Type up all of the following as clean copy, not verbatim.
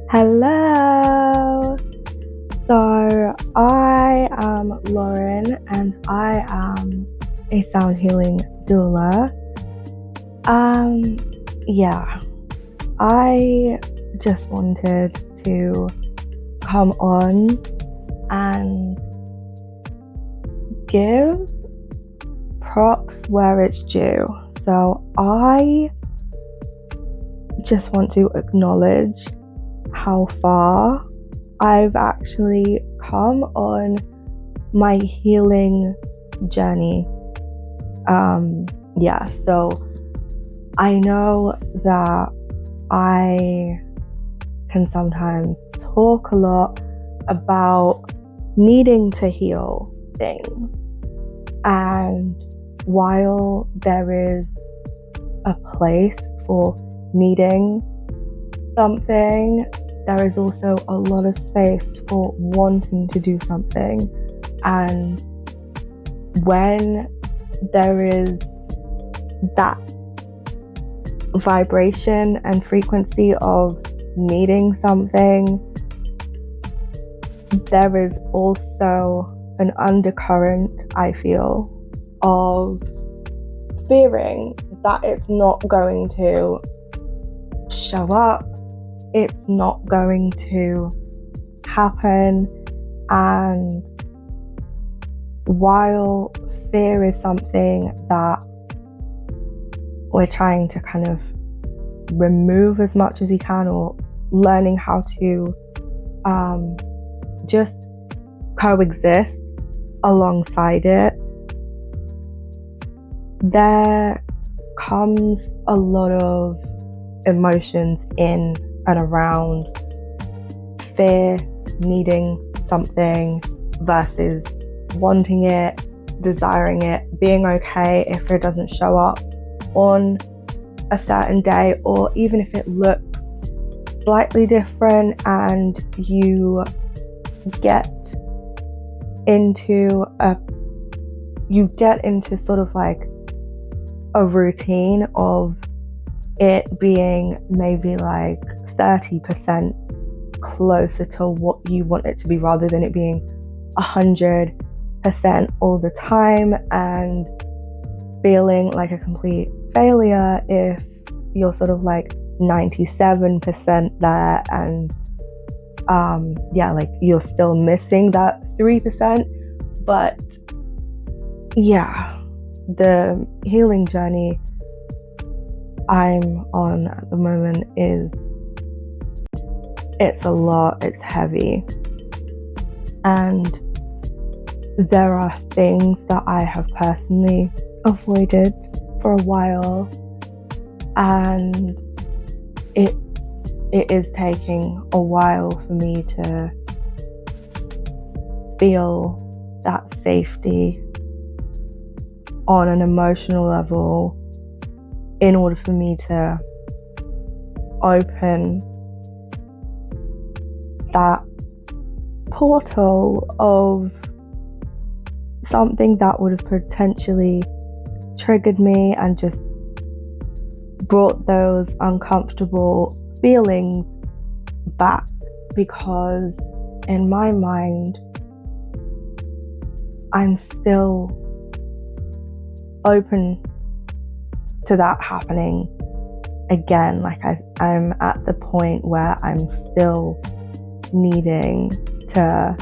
Hello. So I am Lauren and I am a sound healing doula. Yeah, I just wanted to come on and give props where it's due. So I just want to acknowledge how far I've actually come on my healing journey. So I know that I can sometimes talk a lot about needing to heal things, and while there is a place for needing something, there is also a lot of space for wanting to do something. And when there is that vibration and frequency of needing something, there is also an undercurrent, I feel, of fearing that it's not going to show up, it's not going to happen. And while fear is something that we're trying to kind of remove as much as we can, or learning how to just coexist alongside it, there comes a lot of emotions in and around fear, needing something versus wanting it, desiring it, being okay if it doesn't show up on a certain day, or even if it looks slightly different, and you get into sort of like a routine of it being maybe like 30% closer to what you want it to be, rather than it being 100% all the time, and feeling like a complete failure if you're sort of like 97% there, and like you're still missing that 3%. But yeah, the healing journey I'm on at the moment it's a lot, it's heavy, and there are things that I have personally avoided for a while, and it is taking a while for me to feel that safety on an emotional level, in order for me to open that portal of something that would have potentially triggered me and just brought those uncomfortable feelings back. Because in my mind, I'm still open to that happening again. Like I'm at the point where I'm still needing to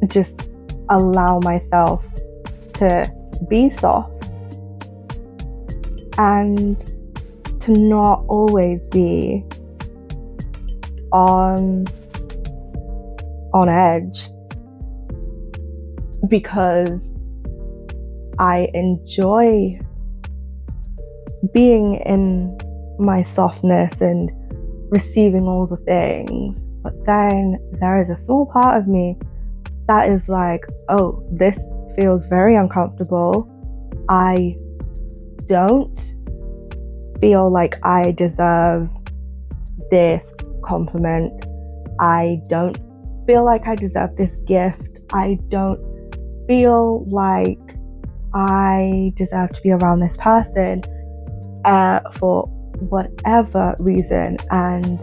just allow myself to be soft and to not always be on edge, because I enjoy being in my softness and receiving all the things. But then there is a small part of me that is like, oh, this feels very uncomfortable. I don't feel like I deserve this compliment. I don't feel like I deserve this gift. I don't feel like I deserve to be around this person for whatever reason, and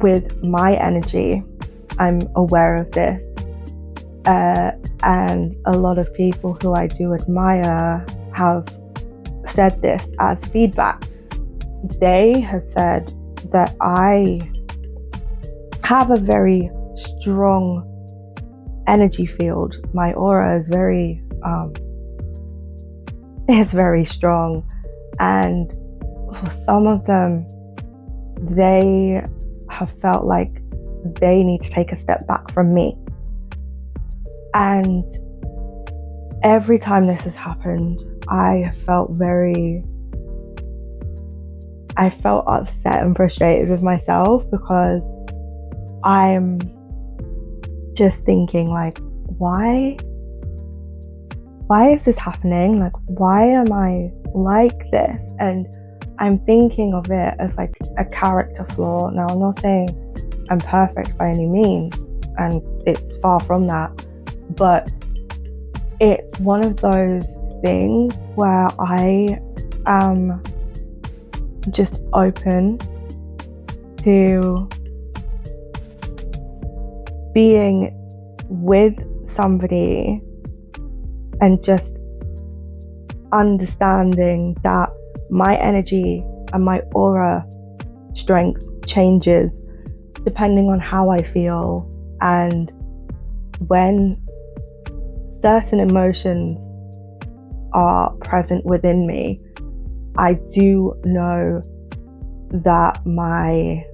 with my energy, I'm aware of this. And a lot of people who I do admire have said this as feedback. They have said that I have a very strong energy field. My aura is very strong, and for some of them, they have felt like they need to take a step back from me. And every time this has happened, I felt upset and frustrated with myself, because I'm just thinking, like, why is this happening? Like, why am I like this? And I'm thinking of it as like a character flaw. Now, I'm not saying I'm perfect by any means, and it's far from that, but it's one of those things where I am just open to being with somebody and just understanding that my energy and my aura strength changes depending on how I feel, and when certain emotions are present within me, I do know that my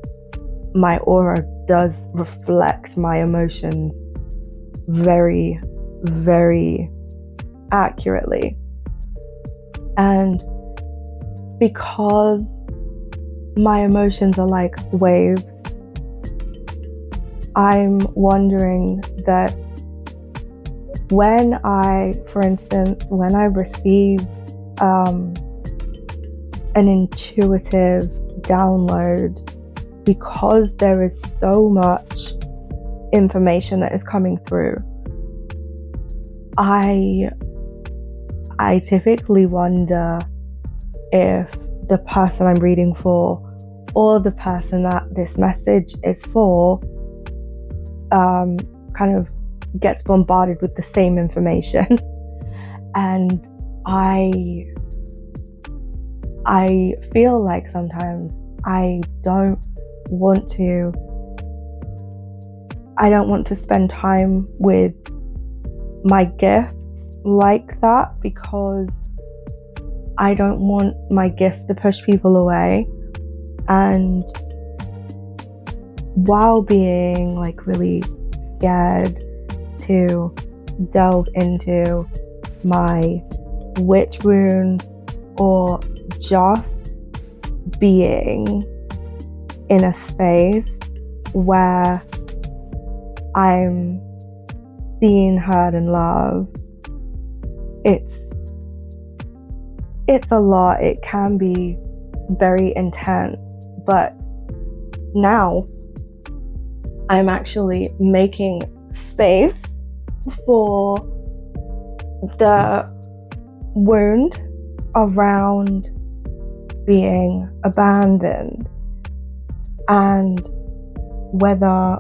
aura does reflect my emotions very, very accurately. And because my emotions are like waves, I'm wondering that when I receive an intuitive download, because there is so much information that is coming through, I typically wonder if the person I'm reading for, or the person that this message is for, kind of gets bombarded with the same information. And I feel like sometimes I don't want to spend time with my gifts like that, because I don't want my gifts to push people away. And while being like really scared to delve into my witch wound, or just being in a space where I'm seen, heard, and loved, it's a lot. It can be very intense, but now I'm actually making space for the wound around being abandoned, and whether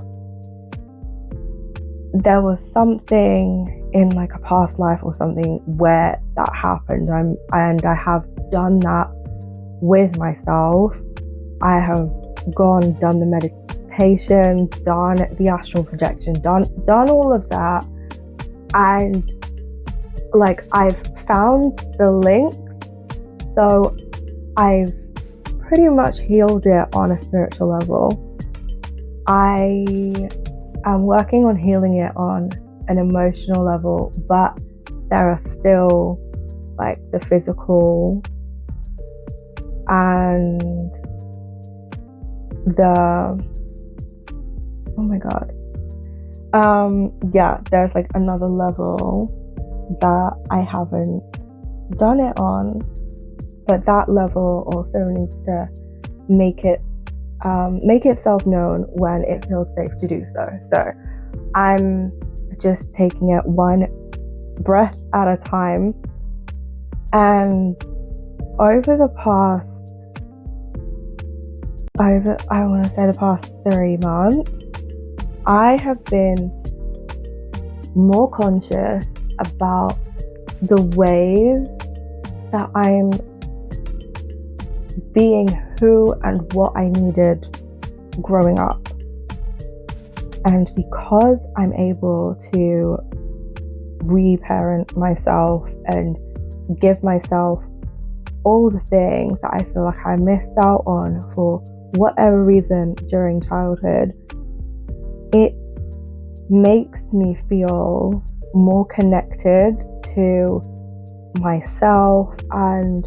there was something in like a past life or something where that happened, and I have done that with myself. I have done the meditation, done the astral projection, done all of that, and like I've found the links, so I've pretty much healed it on a spiritual level. I am working on healing it on an emotional level, but there are still like the physical and there's like another level that I haven't done it on, but that level also needs to make itself known when it feels safe to do so. So I'm just taking it one breath at a time. And over the past I want to say the past 3 months, I have been more conscious about the ways that I'm being who and what I needed growing up. And because I'm able to reparent myself and give myself all the things that I feel like I missed out on for whatever reason during childhood, it makes me feel more connected to myself. And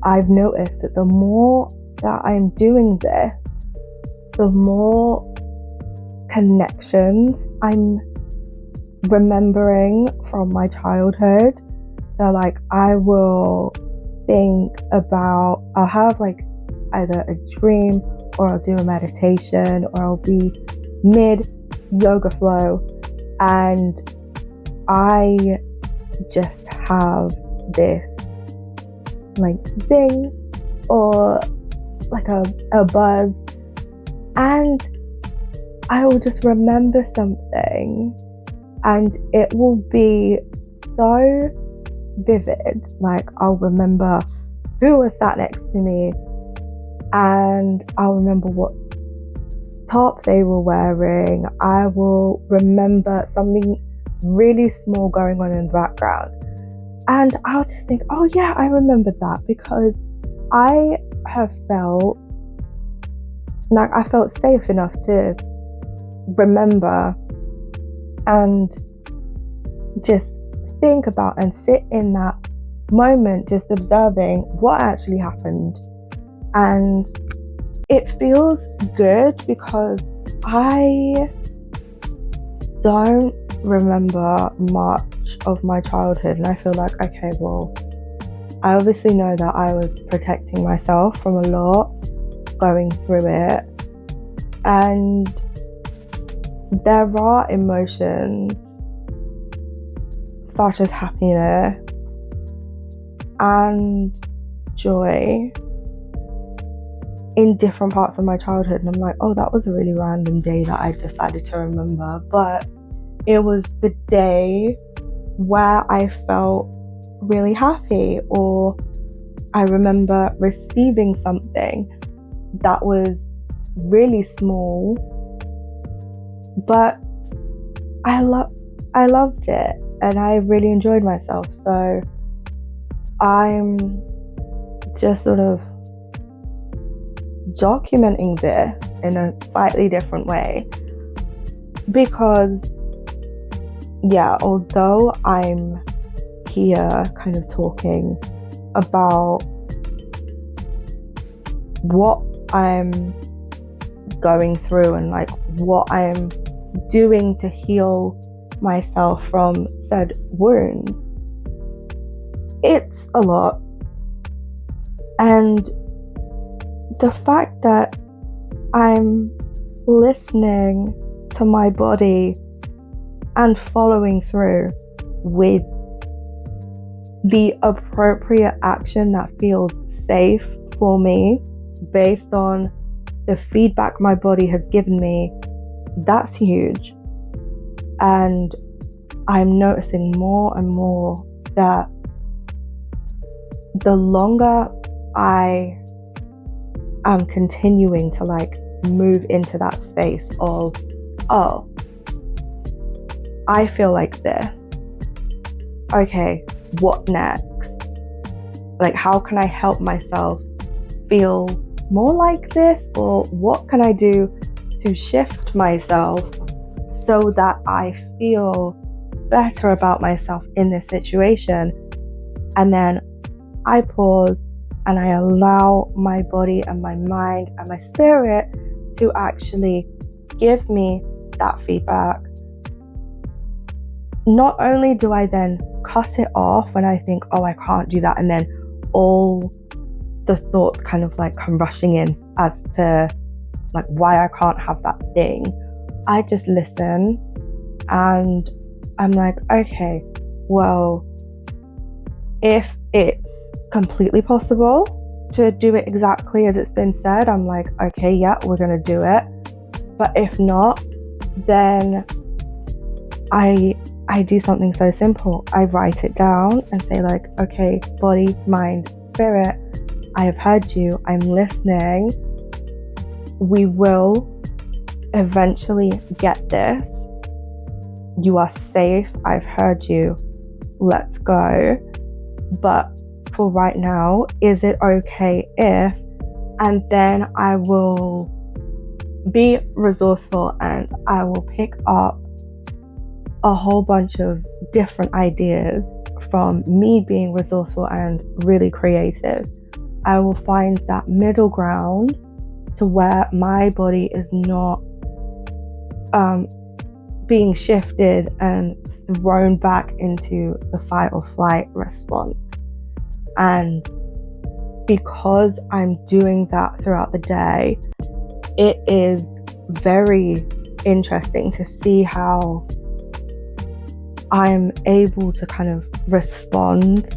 I've noticed that the more that I'm doing this, the more connections I'm remembering from my childhood. So like I will think about, I'll have like either a dream or I'll do a meditation or I'll be mid yoga flow and I just have this like zing or like a buzz, and I will just remember something and it will be so vivid. Like I'll remember who was sat next to me and I'll remember what top they were wearing. I will remember something really small going on in the background and I'll just think, oh yeah, I remember that, because I have felt like I felt safe enough to remember and just think about and sit in that moment just observing what actually happened. And it feels good because I don't remember much of my childhood, and I feel like, okay, well, I obviously know that I was protecting myself from a lot going through it, and there are emotions such as happiness and joy in different parts of my childhood, and I'm like, oh, that was a really random day that I decided to remember, but it was the day where I felt really happy, or I remember receiving something that was really small, but I loved it and I really enjoyed myself. So I'm just sort of documenting this in a slightly different way, because yeah, although I'm here kind of talking about what I'm going through and like what I'm doing to heal myself from said wounds, it's a lot. And the fact that I'm listening to my body and following through with the appropriate action that feels safe for me based on the feedback my body has given me, that's huge. And I'm noticing more and more that the longer I am continuing to like move into that space of, oh, I feel like this, okay, what next? Like, how can I help myself feel more like this? Or what can I do to shift myself so that I feel better about myself in this situation? And then I pause and I allow my body and my mind and my spirit to actually give me that feedback. Not only do I then cut it off when I think, oh, I can't do that, and then all the thoughts kind of like come rushing in as to like why I can't have that thing, I just listen and I'm like, okay, well, if it's completely possible to do it exactly as it's been said, I'm like, okay, yeah, we're gonna do it. But if not, then I do something so simple. I write it down and say like, okay, body, mind, spirit, I have heard you, I'm listening. We will eventually get this. You are safe, I've heard you, let's go. But for right now, is it okay if? And then I will be resourceful and I will pick up a whole bunch of different ideas from me being resourceful and really creative. I will find that middle ground to where my body is not being shifted and thrown back into the fight or flight response. And because I'm doing that throughout the day, it is very interesting to see how I'm able to kind of respond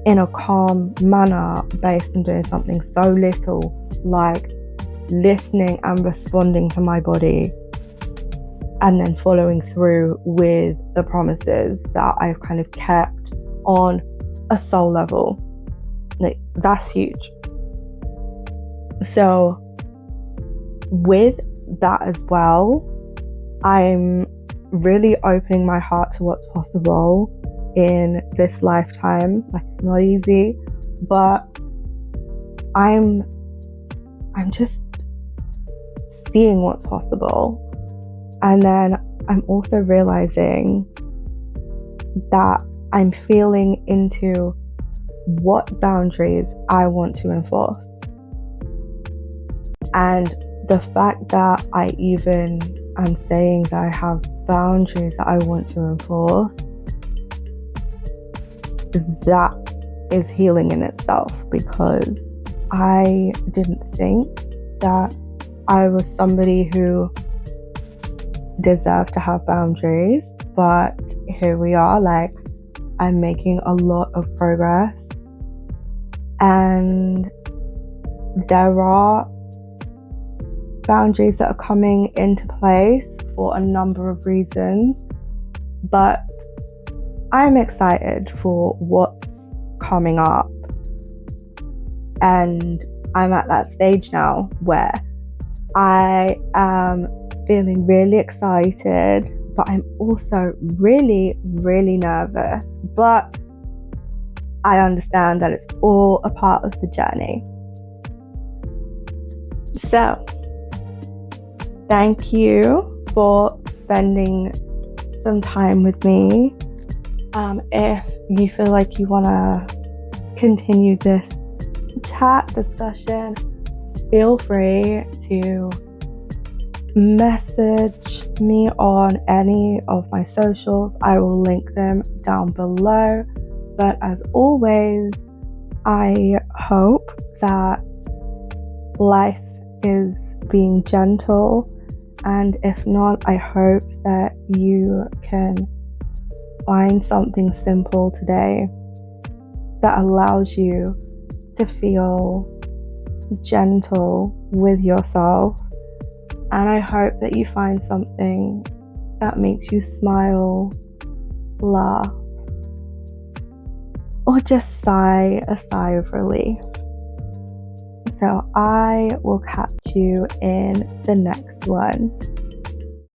in a calm manner based on doing something so little like listening and responding to my body, and then following through with the promises that I've kind of kept on a soul level. Like, that's huge. So with that as well, I'm really opening my heart to what's possible in this lifetime. Like, it's not easy, but I'm just seeing what's possible. And then I'm also realizing that I'm feeling into what boundaries I want to enforce. And the fact that I even am saying that I have boundaries that I want to enforce, that is healing in itself, because I didn't think that I was somebody who deserved to have boundaries, but here we are. Like, I'm making a lot of progress, and there are boundaries that are coming into place for a number of reasons, but I'm excited for what's coming up. And I'm at that stage now where I am feeling really excited, but I'm also really, really nervous. But I understand that it's all a part of the journey. So, thank you for spending some time with me. If you feel like you want to continue this chat discussion, feel free to message me on any of my socials. I will link them down below. But as always, I hope that life is being gentle, and if not, I hope that you can find something simple today that allows you to feel gentle with yourself. And I hope that you find something that makes you smile, laugh, or just sigh a sigh of relief. So I will catch you in the next one.